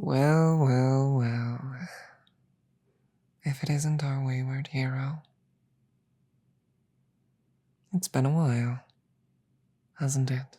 Well, well, well. If it isn't our wayward hero. It's been a while, hasn't it?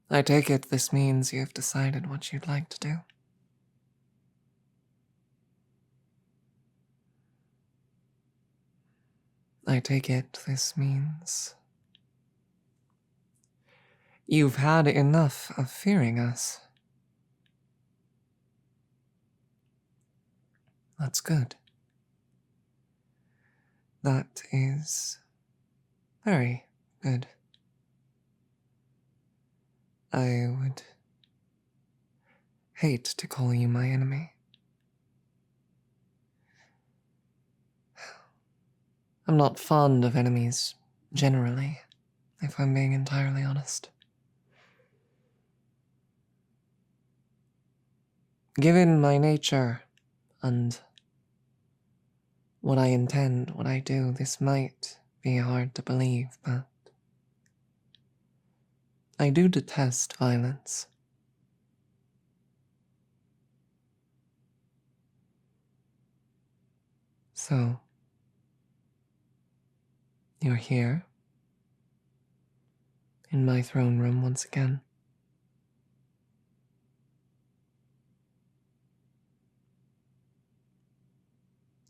I take it this means you've decided what you'd like to do. I take it this means you've had enough of fearing us. That's good. That is very good. I would hate to call you my enemy. I'm not fond of enemies, generally, if I'm being entirely honest. Given my nature and what I intend, what I do, this might be hard to believe, but I do detest violence. So, you're here, in my throne room once again.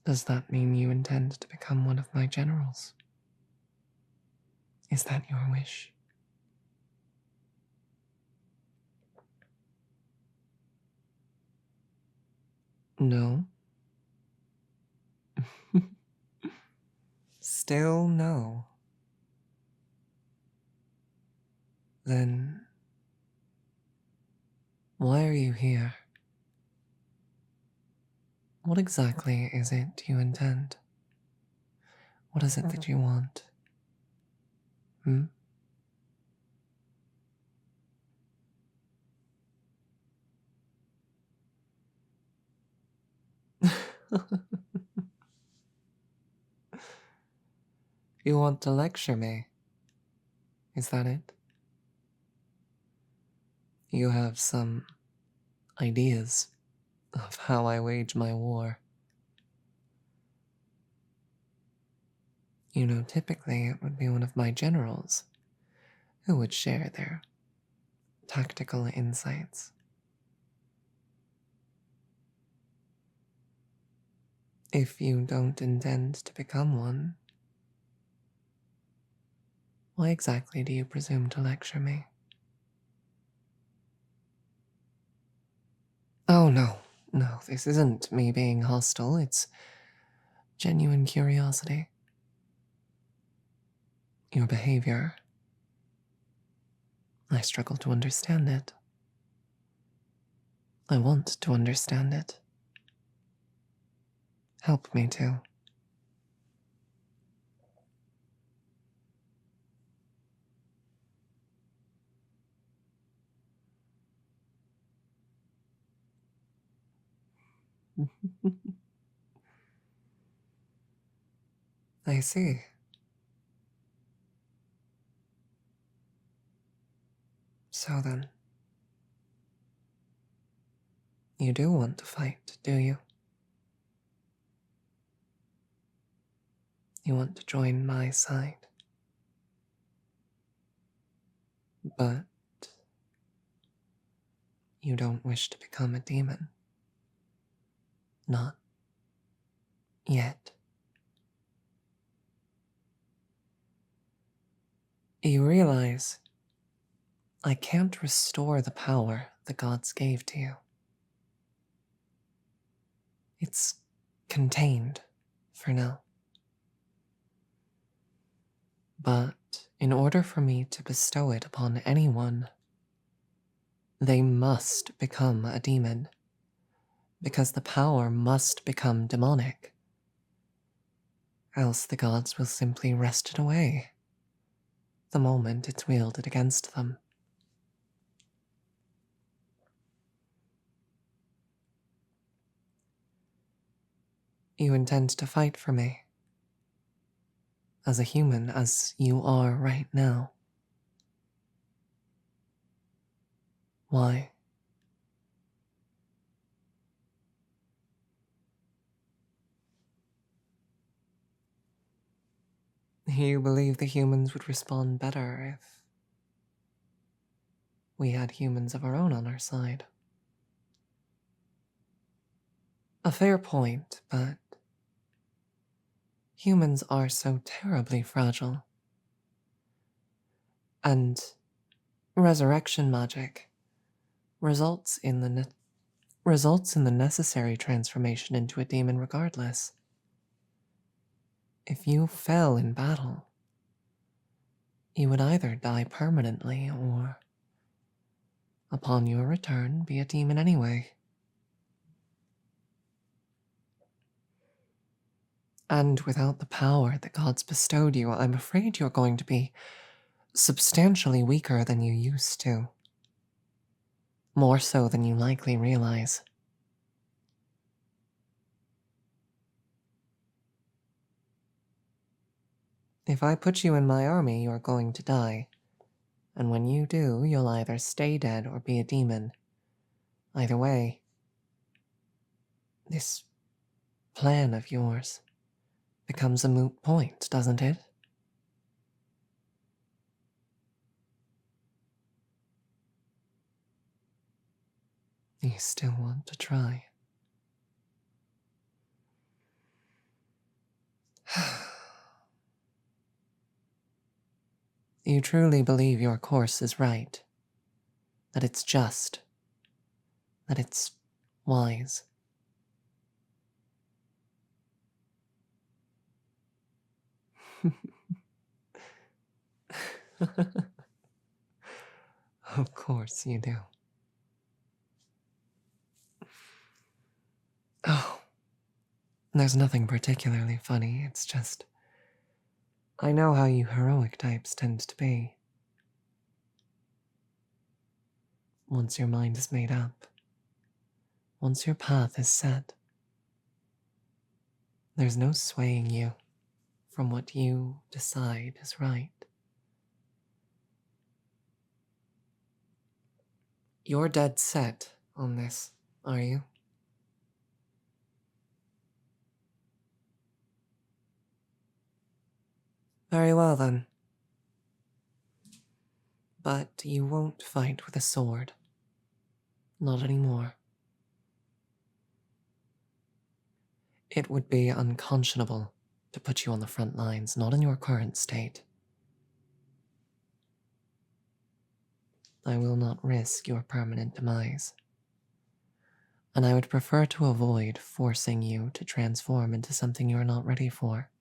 Does that mean you intend to become one of my generals? Is that your wish? No? Still no. Then, why are you here? What exactly is it you intend? What is it that you want? Hmm? You want to lecture me? Is that it? You have some ideas of how I wage my war. You know, typically it would be one of my generals who would share their tactical insights. If you don't intend to become one, why exactly do you presume to lecture me? Oh, no, no, this isn't me being hostile, it's genuine curiosity. Your behavior, I struggle to understand it. I want to understand it. Help me to. I see. So then, you do want to fight, do you? You want to join my side. But you don't wish to become a demon. Not yet. You realize I can't restore the power the gods gave to you. It's contained for now. But in order for me to bestow it upon anyone, they must become a demon, because the power must become demonic. Else the gods will simply wrest it away the moment it's wielded against them. You intend to fight for me, as a human as you are right now. Why? You believe the humans would respond better if we had humans of our own on our side. A fair point, but humans are so terribly fragile. And resurrection magic results in the necessary transformation into a demon regardless. If you fell in battle, you would either die permanently or, upon your return, be a demon anyway. And without the power the gods bestowed you, I'm afraid you're going to be substantially weaker than you used to. More so than you likely realize. If I put you in my army, you're going to die. And when you do, you'll either stay dead or be a demon. Either way, this plan of yours becomes a moot point, doesn't it? You still want to try. You truly believe your course is right, that it's just, that it's wise. Of course you do. Oh, there's nothing particularly funny, it's just I know how you heroic types tend to be. Once your mind is made up, once your path is set, there's no swaying you from what you decide is right. You're dead set on this, are you? Very well then. But you won't fight with a sword. Not anymore. It would be unconscionable to put you on the front lines, not in your current state. I will not risk your permanent demise. And I would prefer to avoid forcing you to transform into something you are not ready for.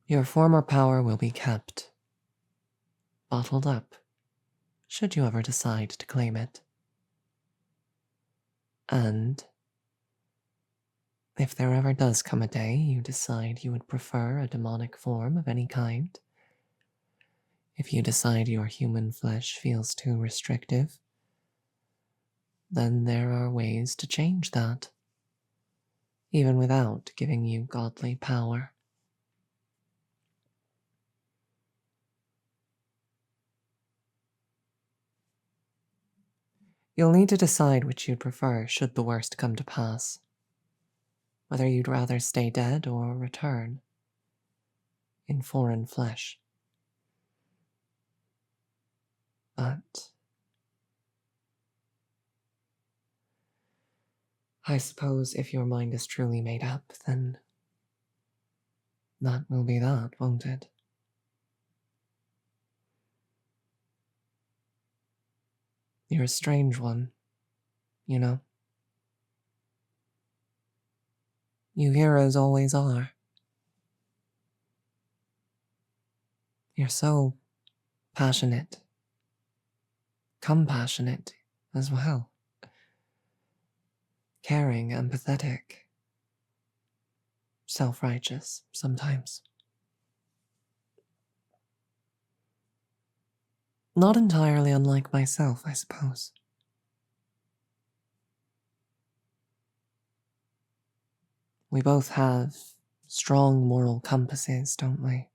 Your former power will be kept, bottled up, should you ever decide to claim it. And if there ever does come a day you decide you would prefer a demonic form of any kind, if you decide your human flesh feels too restrictive, then there are ways to change that, even without giving you godly power. You'll need to decide which you'd prefer should the worst come to pass. Whether you'd rather stay dead or return in foreign flesh. But I suppose if your mind is truly made up, then that will be that, won't it? You're a strange one, you know. You heroes always are. You're so passionate, compassionate as well. Caring, empathetic, self-righteous sometimes. Not entirely unlike myself, I suppose. We both have strong moral compasses, don't we?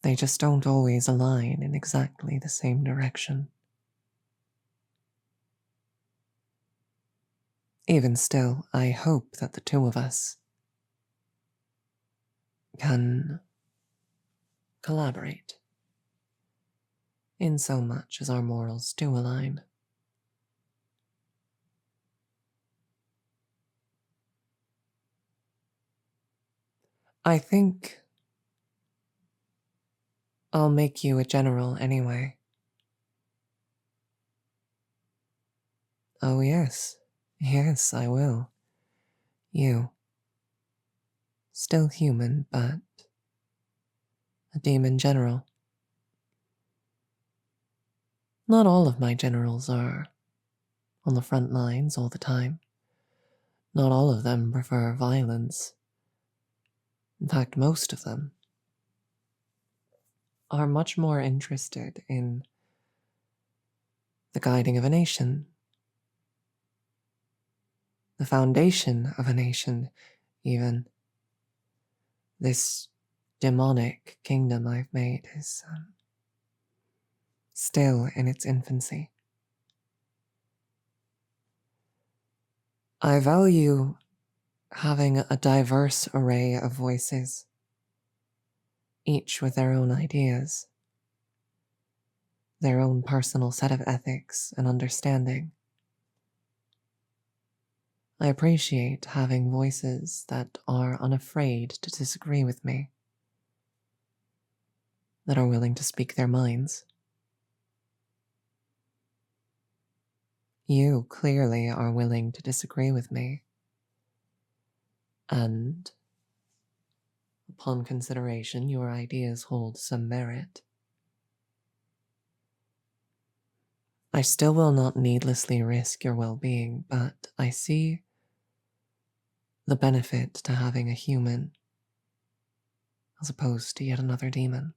They just don't always align in exactly the same direction. Even still, I hope that the two of us can collaborate in so much as our morals do align. I think I'll make you a general anyway. Oh, yes. Yes, I will. You. Still human, but a demon general. Not all of my generals are on the front lines all the time. Not all of them prefer violence. In fact, most of them are much more interested in the guiding of a nation, the foundation of a nation, even. This demonic kingdom I've made is still in its infancy. I value having a diverse array of voices, each with their own ideas, their own personal set of ethics and understanding. I appreciate having voices that are unafraid to disagree with me, that are willing to speak their minds. You clearly are willing to disagree with me, and upon consideration, your ideas hold some merit. I still will not needlessly risk your well-being, but I see the benefit to having a human as opposed to yet another demon.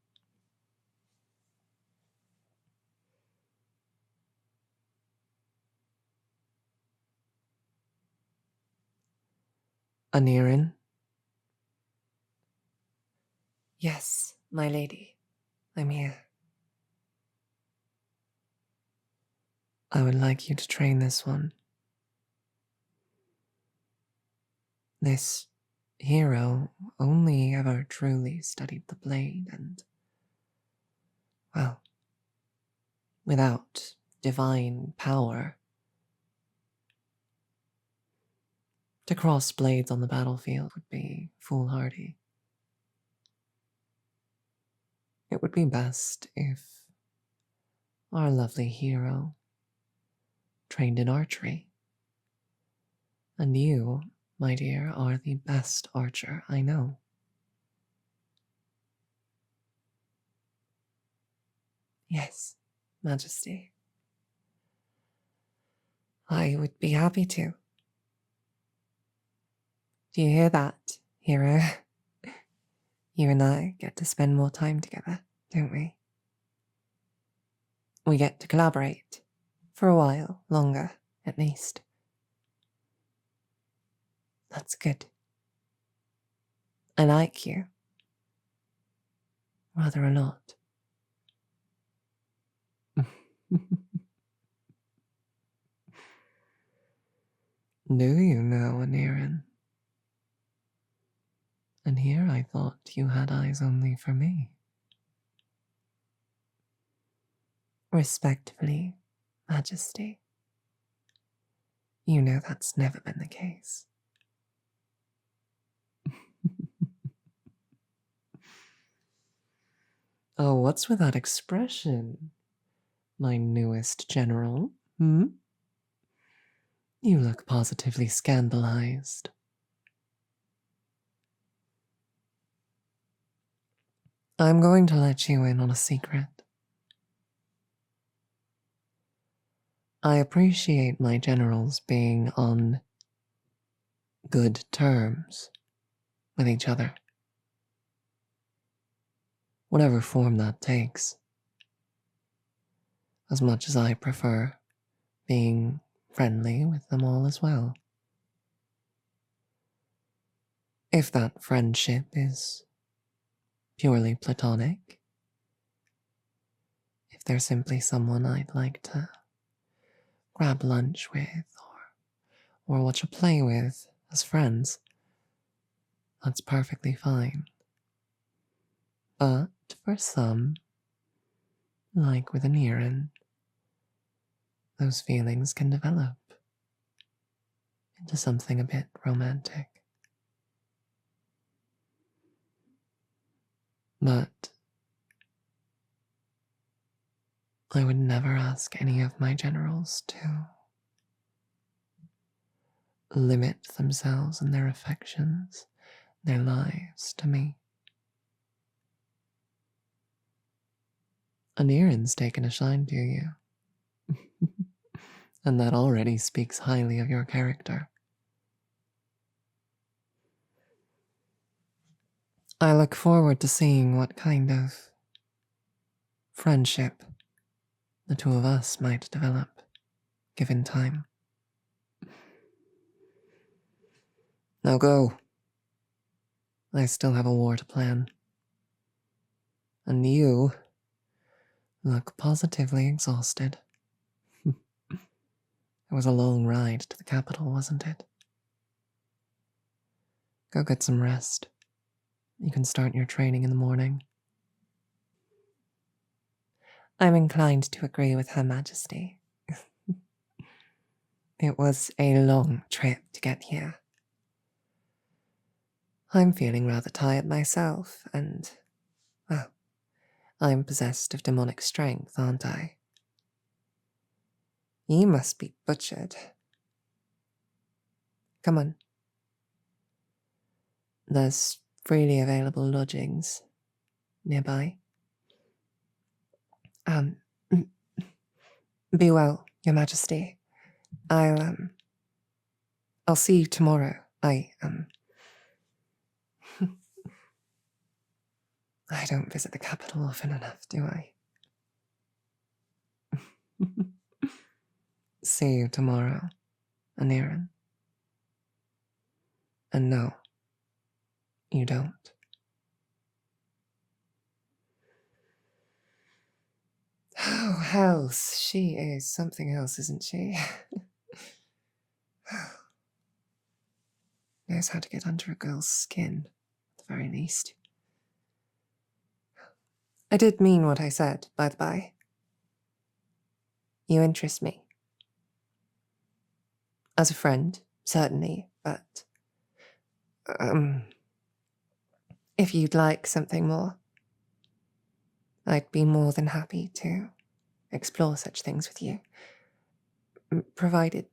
Aneiran? Yes, my lady, I'm here. I would like you to train this one. This hero only ever truly studied the blade and, well, without divine power, to cross blades on the battlefield would be foolhardy. It would be best if our lovely hero trained in archery. And you, my dear, are the best archer I know. Yes, Majesty. I would be happy to. Do you hear that, hero? You and I get to spend more time together, don't we? We get to collaborate. For a while longer, at least. That's good. I like you. Rather a lot. Do you know, Aneiran? And here I thought you had eyes only for me. Respectfully, Majesty. You know that's never been the case. Oh, what's with that expression? My newest general, hmm? You look positively scandalized. I'm going to let you in on a secret. I appreciate my generals being on good terms with each other, whatever form that takes, as much as I prefer being friendly with them all as well. If that friendship is purely platonic, they're simply someone I'd like to grab lunch with or watch a play with as friends, that's perfectly fine. But for some, like with Aneiran, those feelings can develop into something a bit romantic. But I would never ask any of my generals to limit themselves and their affections, their lives to me. Aneiran's taken a shine to you, and that already speaks highly of your character. I look forward to seeing what kind of friendship the two of us might develop, given time. Now go. I still have a war to plan. And you look positively exhausted. It was a long ride to the capital, wasn't it? Go get some rest. You can start your training in the morning. I'm inclined to agree with Her Majesty. It was a long trip to get here. I'm feeling rather tired myself, and, well, I'm possessed of demonic strength, aren't I? You must be butchered. Come on. There's freely available lodgings nearby. Be well, Your Majesty. I'll see you tomorrow. I don't visit the capital often enough, do I? See you tomorrow, Aneiran. And no, you don't. Oh, Hells, she is something else, isn't she? Knows how to get under a girl's skin, at the very least. I did mean what I said, by the by. You interest me. As a friend, certainly, but if you'd like something more, I'd be more than happy to explore such things with you, provided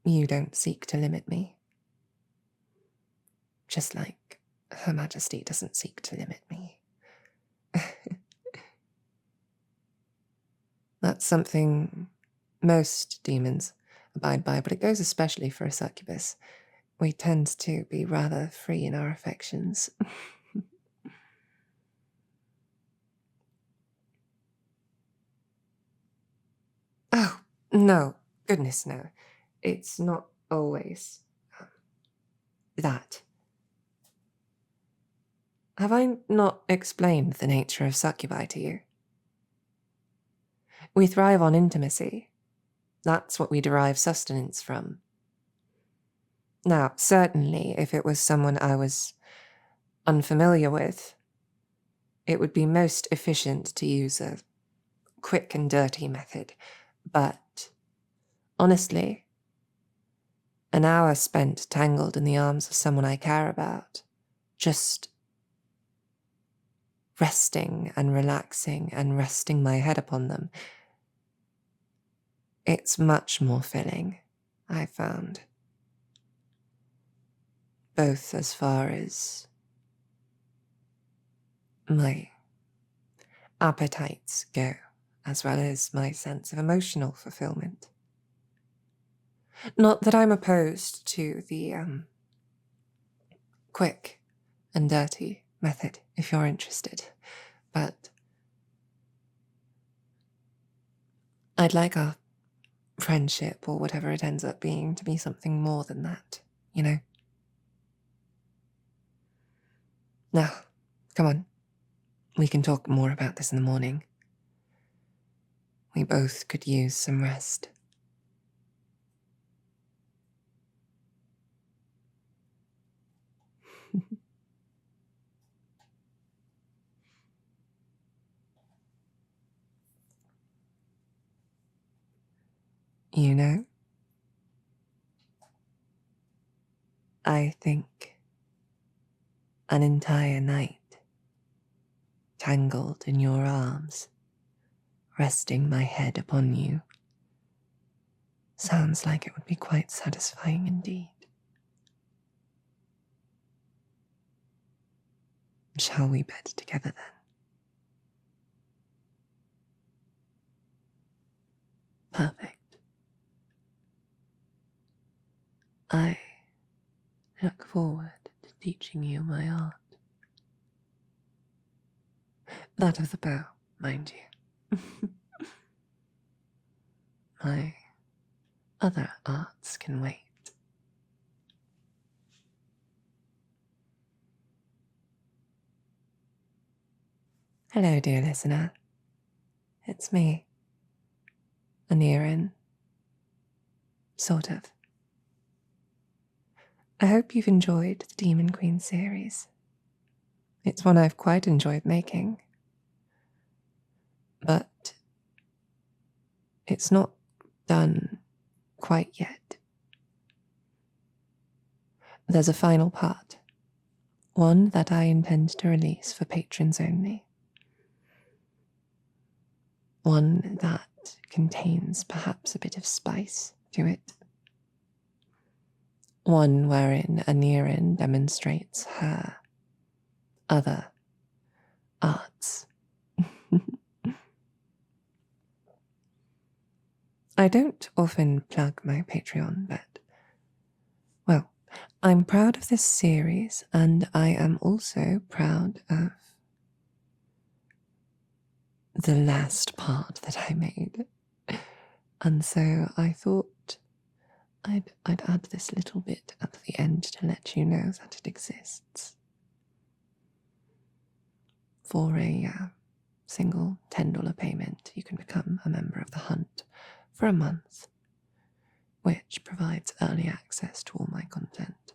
you don't seek to limit me. Just like Her Majesty doesn't seek to limit me. That's something most demons abide by, but it goes especially for a succubus. We tend to be rather free in our affections. Oh, no. Goodness, no. It's not always that. Have I not explained the nature of succubi to you? We thrive on intimacy. That's what we derive sustenance from. Now, certainly, if it was someone I was unfamiliar with, it would be most efficient to use a quick and dirty method. But, honestly, an hour spent tangled in the arms of someone I care about, just resting and relaxing and resting my head upon them, it's much more filling, I've found. Both as far as my appetites go, as well as my sense of emotional fulfillment. Not that I'm opposed to the quick and dirty method, if you're interested, but I'd like our friendship, or whatever it ends up being, to be something more than that, you know? Now, come on. We can talk more about this in the morning. We both could use some rest. You know, I think an entire night tangled in your arms, resting my head upon you, sounds like it would be quite satisfying indeed. Shall we bed together then? Perfect. I look forward to teaching you my art. That of the bow, mind you. My other arts can wait. Hello, dear listener. It's me, Aneiran. Sort of. I hope you've enjoyed the Demon Queen series. It's one I've quite enjoyed making. But it's not done quite yet. There's a final part, one that I intend to release for patrons only. One that contains perhaps a bit of spice to it. One wherein Aneiran demonstrates her other arts. I don't often plug my Patreon, but, well, I'm proud of this series, and I am also proud of the last part that I made. And so I thought I'd add this little bit at the end to let you know that it exists. For a single $10 payment, you can become a member of the Hunt for a month, which provides early access to all my content,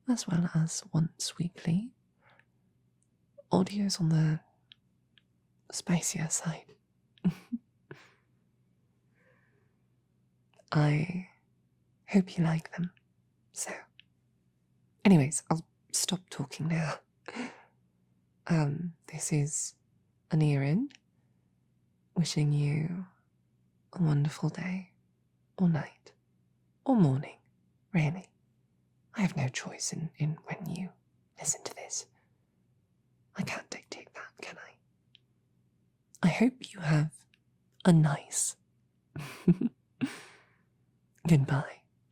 as well as once weekly audios on the spicier side. I hope you like them. So, anyways, I'll stop talking now. This is Aneiran wishing you a wonderful day, or night, or morning, really. I have no choice in when you listen to this. I can't dictate that, can I? I hope you have a nice. Goodbye.